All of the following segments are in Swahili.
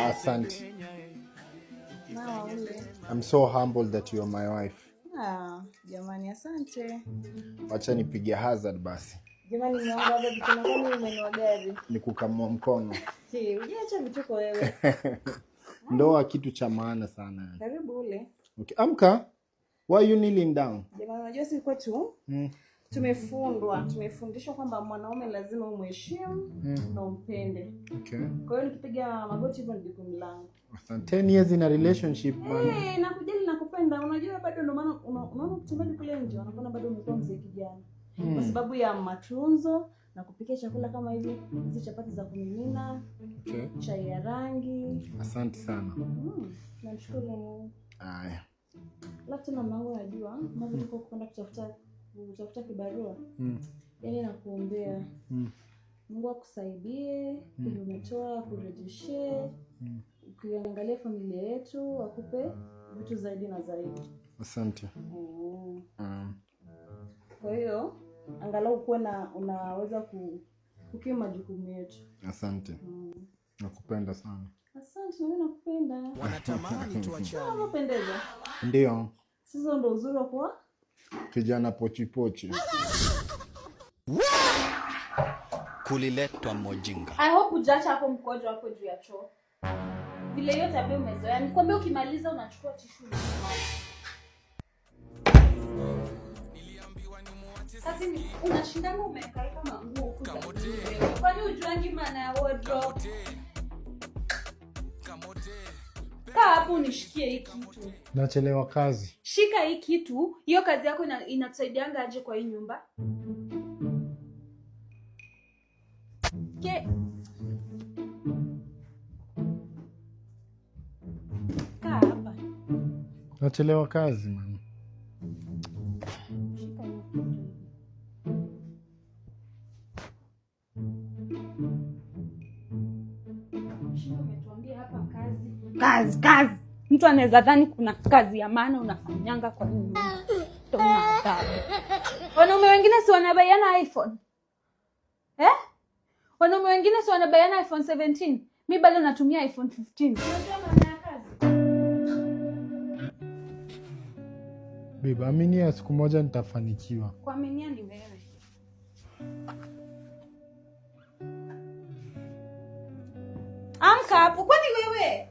Asante. I'm so humbled that you are my wife. Jamani asante. Wacha nipige hazard basi. Jamani nimeomba vitu na kama umenunua gari. Nikukamua mkono. Ujiacha vituko wewe. Ndoa kitu cha maana sana. Karibu ule. Okay, amka. Why are you kneeling down? Jamani unajua sisi kwetu tumefundishwa kwamba mwanaume lazima umheshimu na umpende. Okay. Kwa hiyo nikipiga magoti hivyo ndiko mlango. Asante. 10 years in a relationship man. Nakujali na kupenda. Unajua bado ndio maana unaona mchungaji kule nje anakuwa bado umekuwa mzee kijana. Kwa sababu ya matunzo na kupikia chakula kama hivi, hizi chapati za kumimina, chai ya rangi. Asante sana. Namshukuru. Haya. Labda na mwanangu anajua, mama tuko kwenda kutafuta kibarua. Yaani nakuombea. Mungu akusaidie, umetoa kurejeshe, ukiangalia familia yetu, akupe vitu zaidi na zaidi. Asante. Kwa hiyo angalau kuwa unaweza kukimu majukumu yetu. Asante. Nakupenda sana. Asante, mimi nakupenda. Wanatamani tuachane. Unapendeza. Ndio. Sasa ndo uzuri kwa kijana pochi. Kuliletwa mojinga. I hope ujacha hapo mkojo hapo juu ya choo. Vile yote ambayo umezoea. Nikwambia ukimaliza unachukua tissue na sasa ni unashindana umeweka kama nguo kuja. Kwani ujuangi maana ya wardrobe? Kaa hapo nishikie hii kitu. Nachelewa kazi. Shika hii kitu. Hiyo kazi yako inatusaidianga aje kwa hii nyumba? Kaa hapa. Nachelewa kazi man. Kazi. Mtu anaweza dhani kuna kazi ya maana unafanyanga kwa nini? Tuna adabu. Wanaume wengine si wanabaiana iPhone. Wanaume wengine si wanabaiana iPhone 17. Mimi bado natumia iPhone 15. Unajua maana ya kazi? Bibi, aminia siku moja nitafanikiwa. Kuaminia ni wewe. Amka hapo, kwani wewe?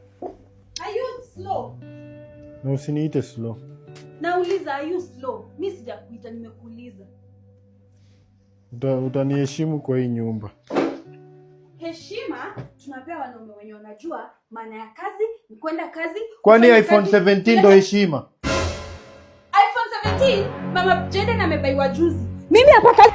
Are you slow? Na usiniite slow. Nauliza are you slow? Mimi sijakuita, nimekuuliza. Utaniheshimu kwa hii nyumba. Heshima tunapewa wanaume wenye wanajua maana ya kazi, ni kwenda kazi. Kwani iPhone 17 ndo heshima? iPhone 17 Mama Jaden amebaiwa juzi. Mimi hapa kazi